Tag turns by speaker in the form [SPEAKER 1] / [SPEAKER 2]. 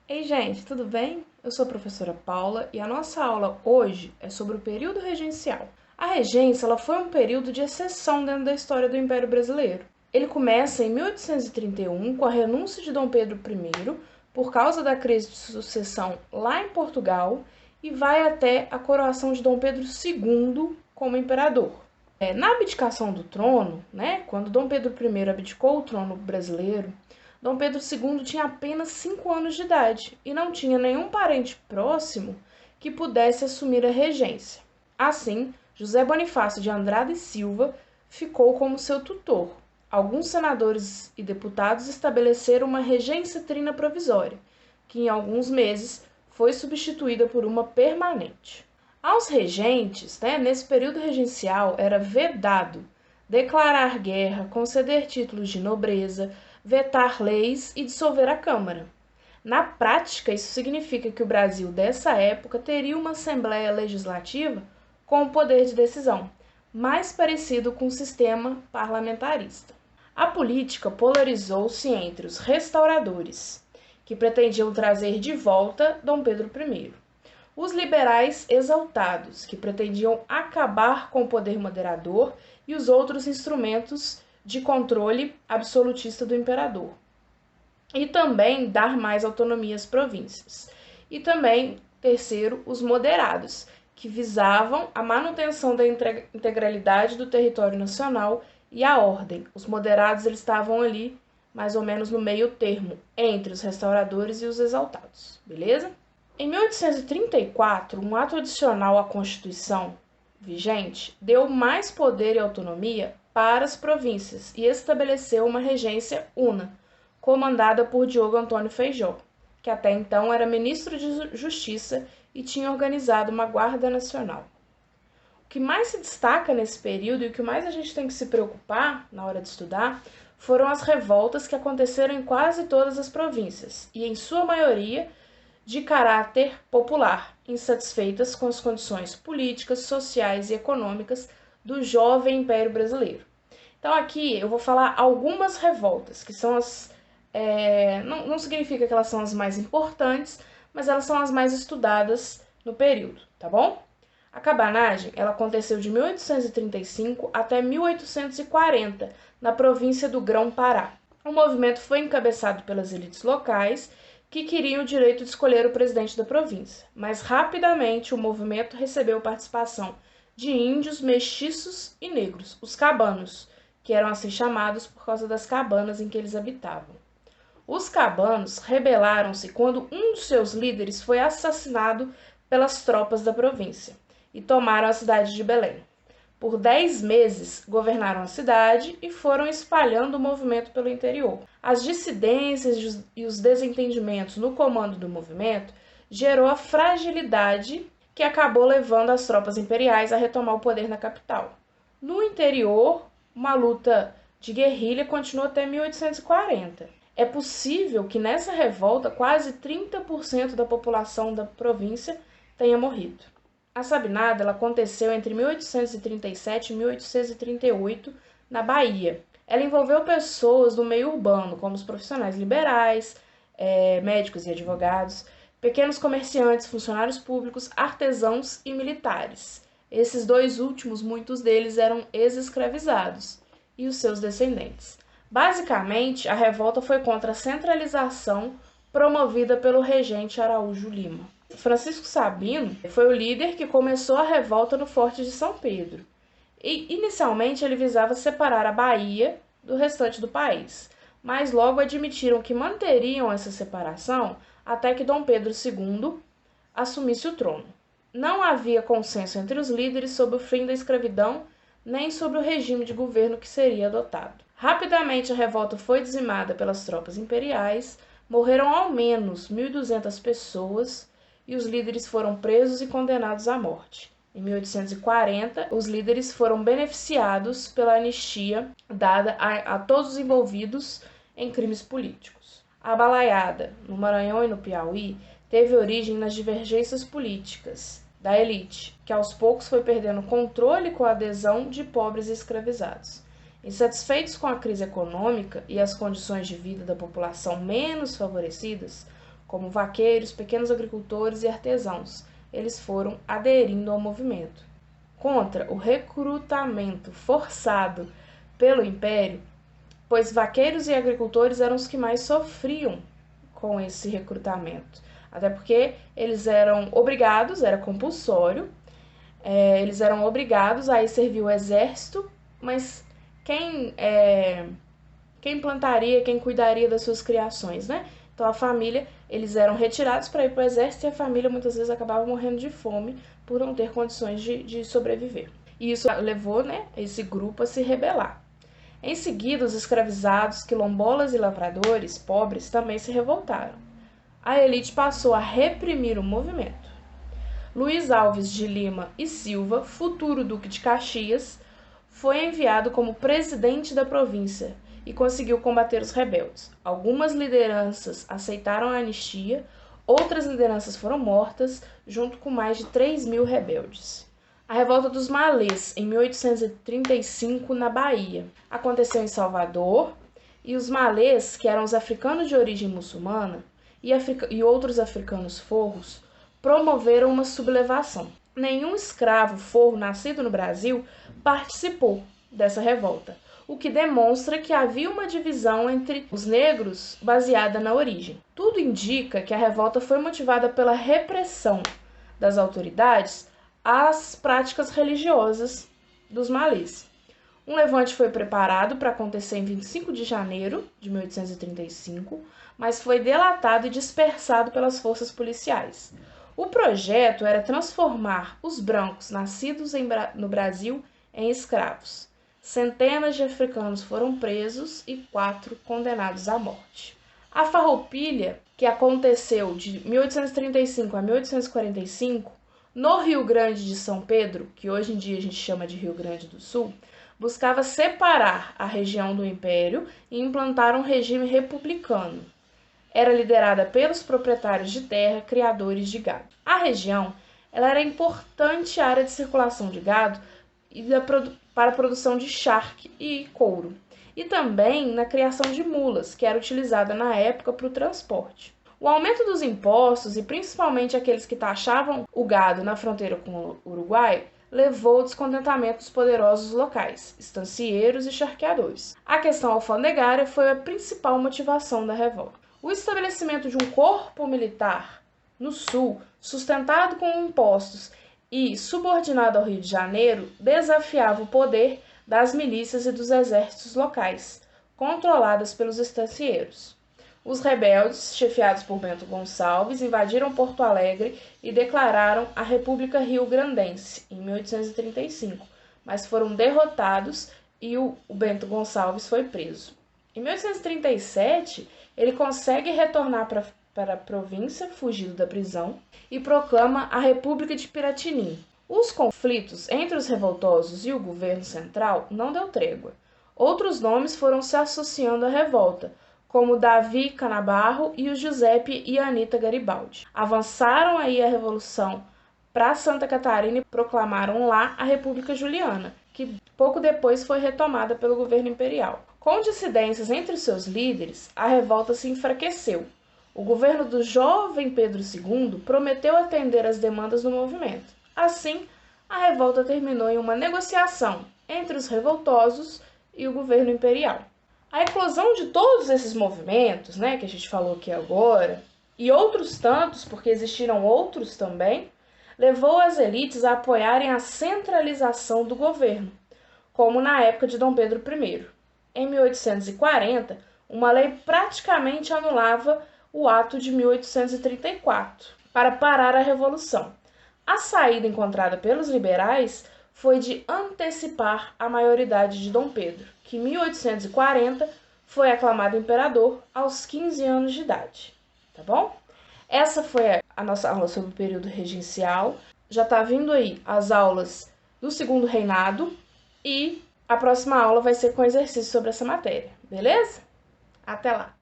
[SPEAKER 1] Ei, gente, tudo bem? Eu sou a professora Paula e a nossa aula hoje é sobre o período regencial. A regência ela foi um período de exceção dentro da história do Império Brasileiro. Ele começa em 1831 com a renúncia de Dom Pedro I por causa da crise de sucessão lá em Portugal e vai até a coroação de Dom Pedro II como imperador. Na abdicação do trono, quando Dom Pedro I abdicou o trono brasileiro, Dom Pedro II tinha apenas 5 anos de idade e não tinha nenhum parente próximo que pudesse assumir a regência. Assim, José Bonifácio de Andrada e Silva ficou como seu tutor. Alguns senadores e deputados estabeleceram uma regência trina provisória, que em alguns meses foi substituída por uma permanente. Aos regentes, nesse período regencial, era vedado declarar guerra, conceder títulos de nobreza, vetar leis e dissolver a Câmara. Na prática, isso significa que o Brasil dessa época teria uma Assembleia Legislativa com poder de decisão, mais parecido com o sistema parlamentarista. A política polarizou-se entre os restauradores, que pretendiam trazer de volta Dom Pedro I, os liberais exaltados, que pretendiam acabar com o poder moderador e os outros instrumentos de controle absolutista do imperador, e também dar mais autonomia às províncias. E também, terceiro, os moderados, que visavam a manutenção da integralidade do território nacional e a ordem. Os moderados eles estavam ali mais ou menos no meio termo entre os restauradores e os exaltados, beleza? Em 1834, um ato adicional à Constituição vigente deu mais poder e autonomia para as províncias e estabeleceu uma regência una, comandada por Diogo Antônio Feijó, que até então era ministro de Justiça e tinha organizado uma Guarda Nacional. O que mais se destaca nesse período e o que mais a gente tem que se preocupar na hora de estudar foram as revoltas que aconteceram em quase todas as províncias e, em sua maioria, de caráter popular, insatisfeitas com as condições políticas, sociais e econômicas do jovem Império Brasileiro. Então aqui eu vou falar algumas revoltas, que são as... não significa que elas são as mais importantes, mas elas são as mais estudadas no período, tá bom? A cabanagem ela aconteceu de 1835 até 1840, na província do Grão-Pará. O movimento foi encabeçado pelas elites locais, que queriam o direito de escolher o presidente da província, mas rapidamente o movimento recebeu participação de índios, mestiços e negros, os cabanos, que eram assim chamados por causa das cabanas em que eles habitavam. Os cabanos rebelaram-se quando um dos seus líderes foi assassinado pelas tropas da província e tomaram a cidade de Belém. Por 10 meses, governaram a cidade e foram espalhando o movimento pelo interior. As dissidências e os desentendimentos no comando do movimento gerou a fragilidade que acabou levando as tropas imperiais a retomar o poder na capital. No interior, uma luta de guerrilha continuou até 1840. É possível que nessa revolta quase 30% da população da província tenha morrido. A Sabinada ela aconteceu entre 1837 e 1838 na Bahia. Ela envolveu pessoas do meio urbano, como os profissionais liberais, médicos e advogados, pequenos comerciantes, funcionários públicos, artesãos e militares. Esses dois últimos, muitos deles eram ex-escravizados, e os seus descendentes. Basicamente, a revolta foi contra a centralização promovida pelo regente Araújo Lima. Francisco Sabino foi o líder que começou a revolta no Forte de São Pedro. E, inicialmente, ele visava separar a Bahia do restante do país, mas logo admitiram que manteriam essa separação até que Dom Pedro II assumisse o trono. Não havia consenso entre os líderes sobre o fim da escravidão, nem sobre o regime de governo que seria adotado. Rapidamente, a revolta foi dizimada pelas tropas imperiais, morreram ao menos 1.200 pessoas, e os líderes foram presos e condenados à morte. Em 1840, os líderes foram beneficiados pela anistia dada a todos os envolvidos em crimes políticos. A balaiada, no Maranhão e no Piauí, teve origem nas divergências políticas da elite, que aos poucos foi perdendo controle com a adesão de pobres e escravizados. Insatisfeitos com a crise econômica e as condições de vida da população menos favorecidas, como vaqueiros, pequenos agricultores e artesãos, eles foram aderindo ao movimento. Contra o recrutamento forçado pelo Império, pois vaqueiros e agricultores eram os que mais sofriam com esse recrutamento. Até porque eles eram obrigados, era compulsório, eles eram obrigados a ir servir o exército, mas quem plantaria, quem cuidaria das suas criações, né? Então a família, eles eram retirados para ir para o exército e a família muitas vezes acabava morrendo de fome por não ter condições de sobreviver. E isso levou, né, esse grupo a se rebelar. Em seguida, os escravizados, quilombolas e lavradores pobres também se revoltaram. A elite passou a reprimir o movimento. Luiz Alves de Lima e Silva, futuro Duque de Caxias, foi enviado como presidente da província e conseguiu combater os rebeldes. Algumas lideranças aceitaram a anistia, outras lideranças foram mortas, junto com mais de 3.000 rebeldes. A revolta dos Malês, em 1835, na Bahia, aconteceu em Salvador, e os Malês, que eram os africanos de origem muçulmana, e outros africanos forros, promoveram uma sublevação. Nenhum escravo forro nascido no Brasil participou dessa revolta, o que demonstra que havia uma divisão entre os negros baseada na origem. Tudo indica que a revolta foi motivada pela repressão das autoridades às práticas religiosas dos malês. Um levante foi preparado para acontecer em 25 de janeiro de 1835, mas foi delatado e dispersado pelas forças policiais. O projeto era transformar os brancos nascidos no Brasil em escravos. Centenas de africanos foram presos e 4 condenados à morte. A Farroupilha, que aconteceu de 1835 a 1845, no Rio Grande de São Pedro, que hoje em dia a gente chama de Rio Grande do Sul, buscava separar a região do Império e implantar um regime republicano. Era liderada pelos proprietários de terra, criadores de gado. A região era importante área de circulação de gado para a produção de charque e couro, e também na criação de mulas, que era utilizada na época para o transporte. O aumento dos impostos, e principalmente aqueles que taxavam o gado na fronteira com o Uruguai, levou ao descontentamento dos poderosos locais, estancieiros e charqueadores. A questão alfandegária foi a principal motivação da revolta. O estabelecimento de um corpo militar no Sul, sustentado com impostos e subordinado ao Rio de Janeiro, desafiava o poder das milícias e dos exércitos locais, controladas pelos estancieiros. Os rebeldes, chefiados por Bento Gonçalves, invadiram Porto Alegre e declararam a República Rio-Grandense em 1835, mas foram derrotados e o Bento Gonçalves foi preso. Em 1837, ele consegue retornar para a província, fugido da prisão, e proclama a República de Piratinim. Os conflitos entre os revoltosos e o governo central não deu trégua. Outros nomes foram se associando à revolta, como Davi Canabarro e o Giuseppe e Anita Garibaldi. Avançaram aí a revolução para Santa Catarina e proclamaram lá a República Juliana, que pouco depois foi retomada pelo governo imperial. Com dissidências entre seus líderes, a revolta se enfraqueceu. O governo do jovem Pedro II prometeu atender às demandas do movimento. Assim, a revolta terminou em uma negociação entre os revoltosos e o governo imperial. A eclosão de todos esses movimentos, né, que a gente falou aqui agora, e outros tantos, porque existiram outros também, levou as elites a apoiarem a centralização do governo, como na época de Dom Pedro I. Em 1840, uma lei praticamente anulava o ato de 1834 para parar a Revolução. A saída encontrada pelos liberais foi de antecipar a maioridade de Dom Pedro, que em 1840 foi aclamado imperador aos 15 anos de idade. Tá bom? Essa foi a nossa aula sobre o período regencial. Já está vindo aí as aulas do Segundo Reinado e a próxima aula vai ser com exercício sobre essa matéria, beleza? Até lá!